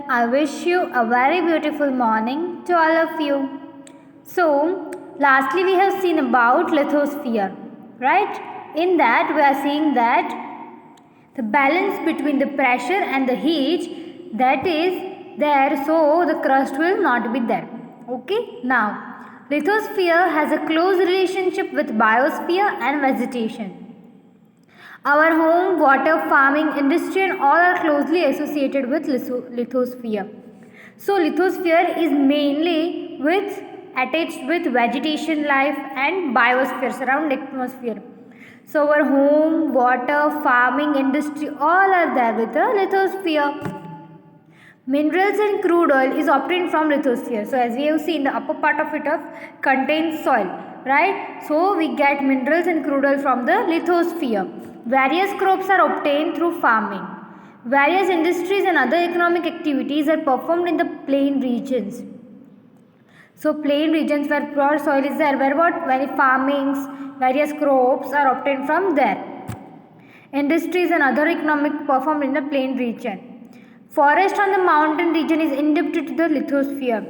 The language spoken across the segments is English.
I wish you a very beautiful morning to all of you. So, lastly, we have seen about lithosphere, right? In that, we are seeing that the balance between the pressure and the heat that is there, so the crust will not be there. Okay, now lithosphere has a close relationship with biosphere and vegetation. Our home, water, farming, industry and all are closely associated with lithosphere. So lithosphere is mainly attached with vegetation life and biosphere, surround atmosphere. So our home, water, farming, industry all are there with the lithosphere. Minerals and crude oil is obtained from lithosphere. So as we have seen, the upper part of it contains soil, right? So we get minerals and crude oil from the lithosphere. Various crops are obtained through farming. Various industries and other economic activities are performed in the plain regions. So plain regions where pure soil is there, where what? Very farmings, various crops are obtained from there. Industries and other economic performed in the plain region. Forest on the mountain region is indebted to the lithosphere.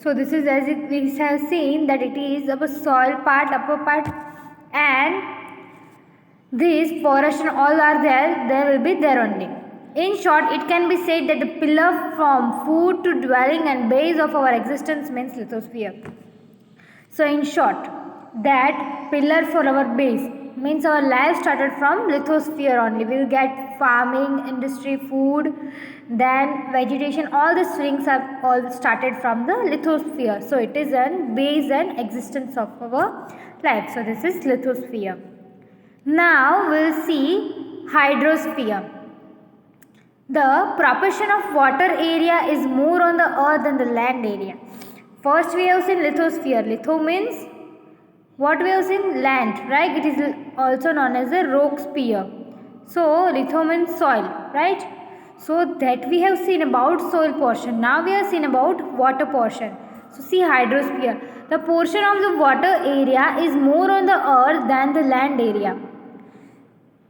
So this is as we have seen that it is of a soil part, upper part, and these forest and all are there, they will be there only. In short, it can be said that the pillar from food to dwelling and base of our existence means lithosphere. So in short, that pillar for our base means our life started from lithosphere only. We will get farming, industry, food, then vegetation, all these things are all started from the lithosphere. So it is a base and existence of our life. So this is lithosphere. Now we will see hydrosphere. The proportion of water area is more on the earth than the land area. First we have seen lithosphere. Litho means what we have seen? Land, right? It is also known as a rock sphere. So litho means soil, right? So that we have seen about soil portion. Now we have seen about water portion. So see hydrosphere. The portion of the water area is more on the earth than the land area.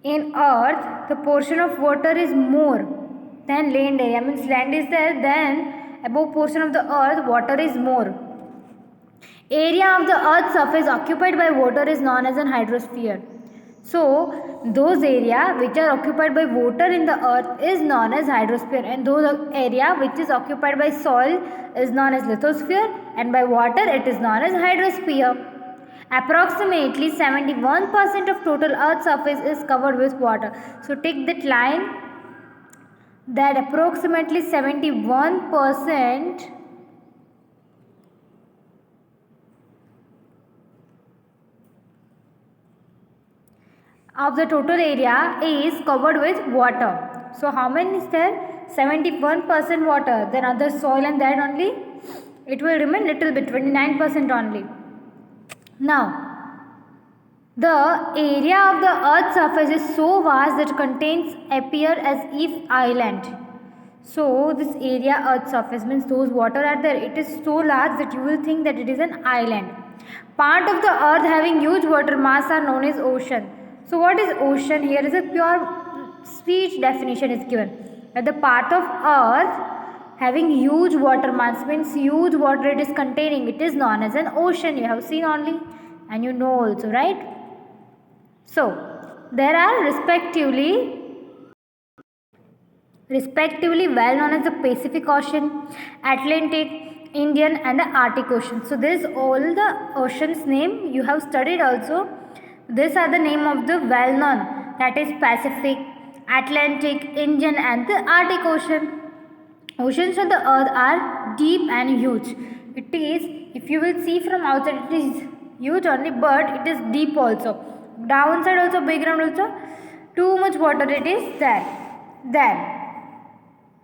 In earth, the portion of water is more than land area. Means land is there, then above portion of the earth, water is more. Area of the earth's surface occupied by water is known as an hydrosphere. So, those area which are occupied by water in the earth is known as hydrosphere, and those area which is occupied by soil is known as lithosphere, and by water it is known as hydrosphere. Approximately 71% of total earth surface is covered with water. So take that line, that approximately 71% of the total area is covered with water. So how many is there? 71% water, then other soil and that only it will remain little bit, 29% only. Now, the area of the earth's surface is so vast that contains appear as if island. So this area earth's surface means those water are there. It is so large that you will think that it is an island. Part of the earth having huge water mass are known as ocean. So what is ocean? Here is a pure speech definition is given. That the part of earth having huge water mass means huge water it is containing, it is known as an ocean. You have seen only and you know also, right? So there are respectively well known as the Pacific Ocean, Atlantic, Indian and the Arctic Ocean. So this all the oceans name you have studied also. These are the name of the well known, that is Pacific, Atlantic, Indian and the Arctic Ocean. Oceans of the earth are deep and huge. It is, if you will see from outside, it is huge only, but it is deep also. Downside also, background also, too much water it is there. Then,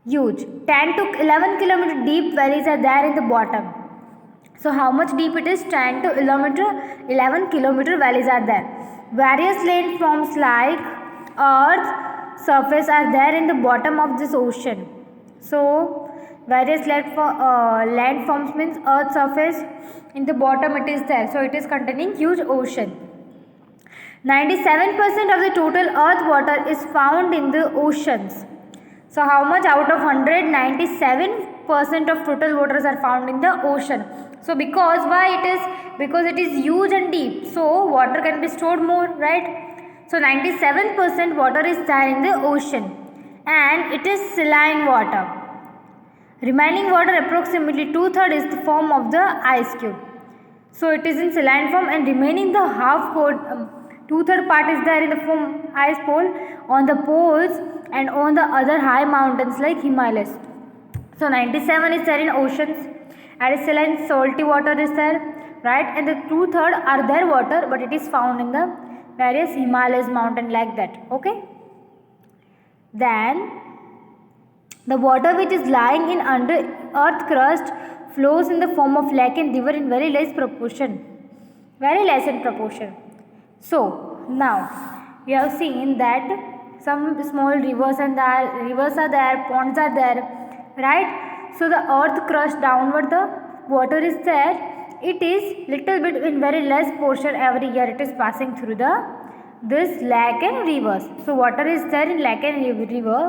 huge. 10 to 11 kilometer deep valleys are there in the bottom. So how much deep it is? 10 to 11 kilometer valleys are there. Various landforms like earth surface are there in the bottom of this ocean. So various landforms means earth surface, in the bottom it is there. So it is containing huge ocean. 97% of the total earth water is found in the oceans. So how much out of 100? 97% of total waters are found in the ocean. So because why it is? Because it is huge and deep. So water can be stored more, right? So 97% water is there in the ocean and it is saline water. Remaining water, approximately 2/3, is the form of the ice cube. So it is in saline form and remaining the half 2/3 part is there in the form ice pole on the poles and on the other high mountains like Himalayas. So 97 is there in oceans and saline salty water is there, right? And the 2/3 are there water, but it is found in the various Himalayas mountain like that. Okay. Then the water which is lying in under earth crust flows in the form of lake and river in very less in proportion. So now we have seen that some small rivers are there, ponds are there, right? So the earth crust downward the water is there. It is little bit in very less portion every year. It is passing through this lake and rivers. So water is there in lake and river.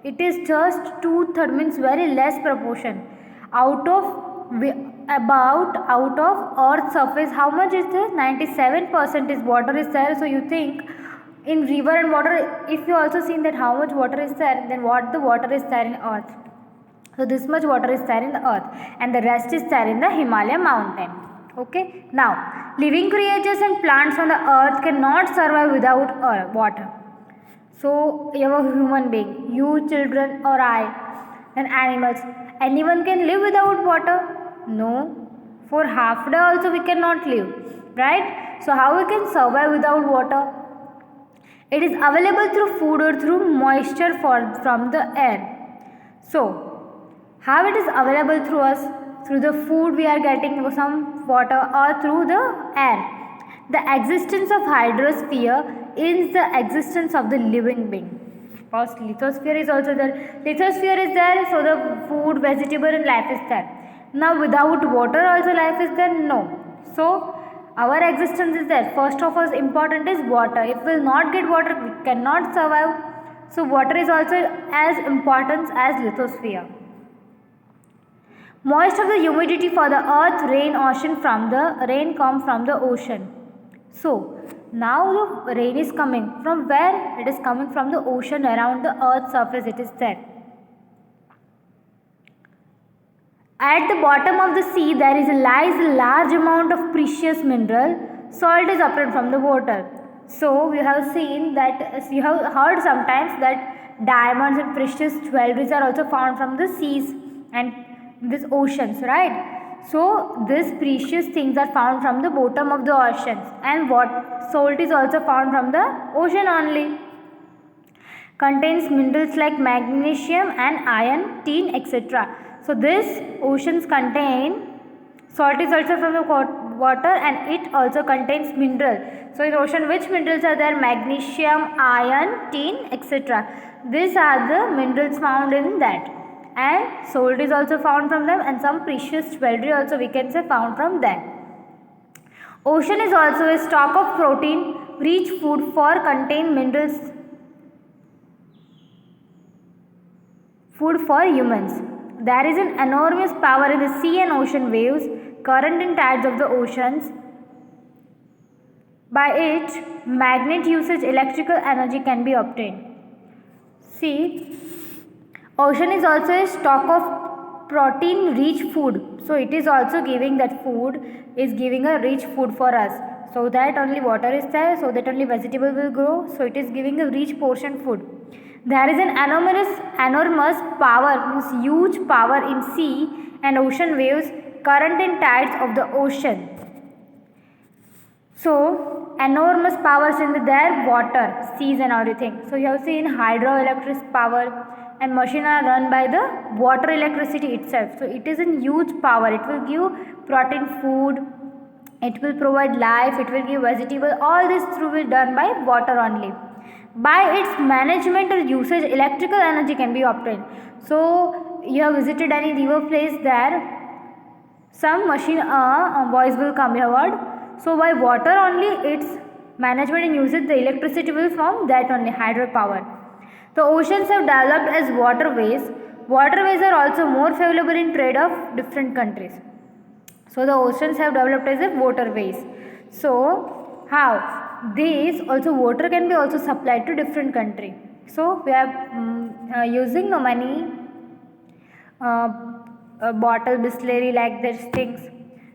It is just 2/3, means very less proportion out of earth surface. How much is there? 97% is water is there. So you think in river and water, if you also seen that how much water is there, then what the water is there in earth. So this much water is there in the earth and the rest is there in the Himalaya mountain. Okay. Now living creatures and plants on the earth cannot survive without water. So you have a human being, you, children, or I, and animals. Anyone can live without water? No. For half day also we cannot live, right? So how we can survive without water? It is available through food or through moisture from the air. So how it is available through us? Through the food we are getting some water, or through the air. The existence of hydrosphere is the existence of the living being. First, lithosphere is also there. Lithosphere is there, so the food, vegetable and life is there. Now without water also life is there? No. So our existence is there. First of all important is water. If we will not get water, we cannot survive. So water is also as important as lithosphere. Moist of the humidity for the earth, rain come from the ocean. So now the rain is coming from where? It is coming from the ocean around the earth's surface. It is there. At the bottom of the sea there lies a large amount of precious mineral. Salt is obtained from the water. So we have seen that, you have heard sometimes that diamonds and precious jewelries are also found from the seas and these oceans, right? So these precious things are found from the bottom of the oceans, and what salt is also found from the ocean only. Contains minerals like magnesium and iron, tin, etc. So these oceans contain, salt is also from the water and it also contains mineral. So in ocean which minerals are there? Magnesium, iron, tin, etc. These are the minerals found in that. And salt is also found from them, and some precious jewelry also we can say found from them. Ocean is also a stock of protein rich food for contain minerals, food for humans. There is an enormous power in the sea and ocean waves, current and tides of the oceans. By it, magnet usage electrical energy can be obtained. See, ocean is also a stock of protein rich food. So it is also giving that food, is giving a rich food for us. So that only water is there, so that only vegetable will grow. So it is giving a rich portion food. There is an enormous power, means huge power in sea and ocean waves, current and tides of the ocean. So enormous powers in their water, seas and everything. So you have seen hydroelectric power, and machine are run by the water electricity itself. So it is a huge power. It will give protein food, it will provide life, it will give vegetable. All this through will done by water only. By its management or usage, electrical energy can be obtained. So you have visited any river place, there some machine voice will come here. So by water only its management and usage, the electricity will from that only, hydropower. The oceans have developed as waterways. Waterways are also more favorable in trade of different countries. So the oceans have developed as waterways. So how? These also water can be also supplied to different country. So we are using no many bottle, Bisleri, like these things.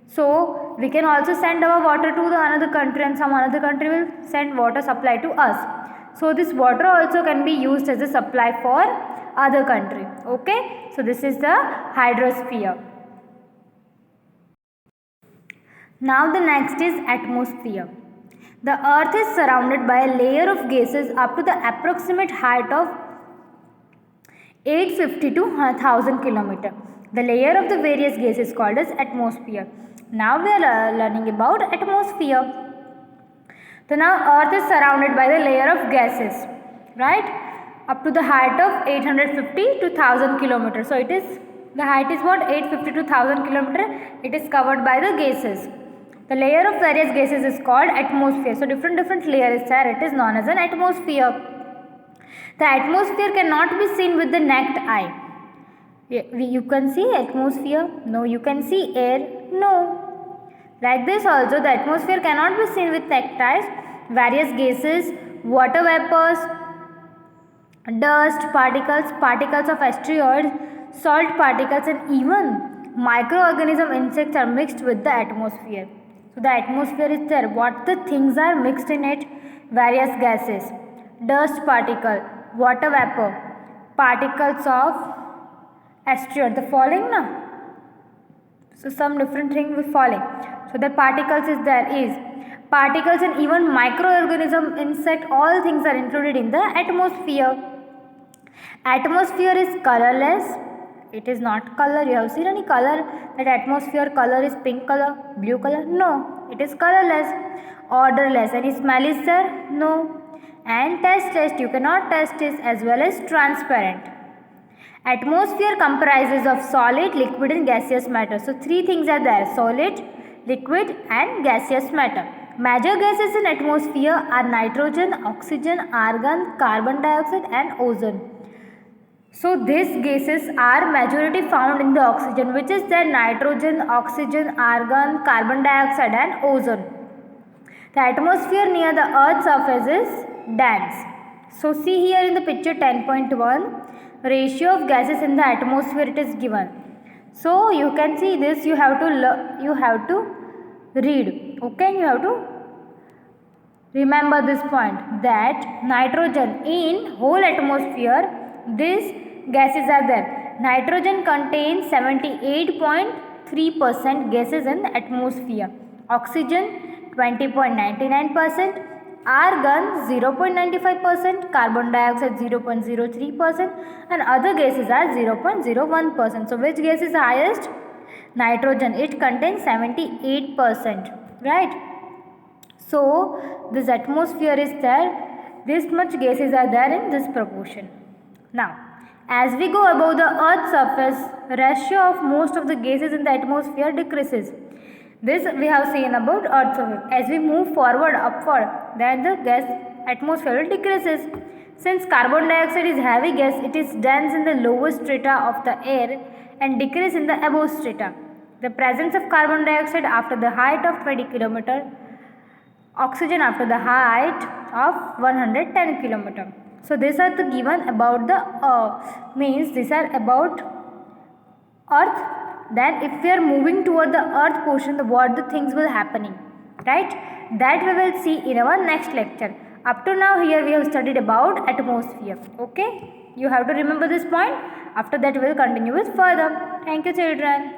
So we can also send our water to the another country, and some another country will send water supply to us. So this water also can be used as a supply for other country. Okay. So this is the hydrosphere. Now the next is atmosphere. The earth is surrounded by a layer of gases up to the approximate height of 850 to 1000 km. The layer of the various gases is called as atmosphere. Now we are learning about atmosphere. So now earth is surrounded by the layer of gases, right, up to the height of 850 to 1000 km. So it is, the height is what, 850 to 1000 km. It is covered by the gases. The layer of various gases is called atmosphere. So different layer is there. It is known as an atmosphere. The atmosphere cannot be seen with the naked eye. You can see atmosphere? No. You can see air? No. Like this also, the atmosphere cannot be seen with naked eyes. Various gases, water vapors, dust particles, particles of asteroids, salt particles, and even microorganism insects are mixed with the atmosphere. So the atmosphere is there. What the things are mixed in it? Various gases, dust particle, water vapor, particles of asteroid. The falling, na? So some different thing will falling. So the particles is there is particles and even microorganism, insect, all things are included in the atmosphere. Atmosphere is colorless. It is not color. You have seen any color? That atmosphere color is pink color, blue color? No. It is colorless. Odorless. Any smell is there? No. And tasteless. You cannot taste it, as well as transparent. Atmosphere comprises of solid, liquid and gaseous matter. So three things are there: solid, liquid and gaseous matter. Major gases in atmosphere are nitrogen, oxygen, argon, carbon dioxide and ozone. So these gases are majority found in the oxygen, which is the nitrogen, oxygen, argon, carbon dioxide and ozone. The atmosphere near the earth's surface is dense. So see here in the picture 10.1, ratio of gases in the atmosphere it is given. So you can see this, you have to read, okay, you have to remember this point, that nitrogen in whole atmosphere, these gases are there. Nitrogen contains 78.3% gases in the atmosphere, oxygen 20.99%, argon 0.95%, carbon dioxide 0.03% and other gases are 0.01%. So which gas is highest? Nitrogen. It contains 78%, right? So this atmosphere is there, this much gases are there in this proportion. Now as we go above the earth's surface, ratio of most of the gases in the atmosphere decreases. This we have seen about earth's surface. As we move forward upward, then the gas atmosphere decreases. Since carbon dioxide is heavy gas, it is dense in the lowest strata of the air and decrease in the above strata. The presence of carbon dioxide after the height of 20 km, oxygen after the height of 110 km. So these are the given about the means these are about earth. Then if we are moving toward the earth portion, what the things will happening, right? That we will see in our next lecture. Up to now here we have studied about atmosphere. Okay, you have to remember this point. After that we will continue with further. Thank you children.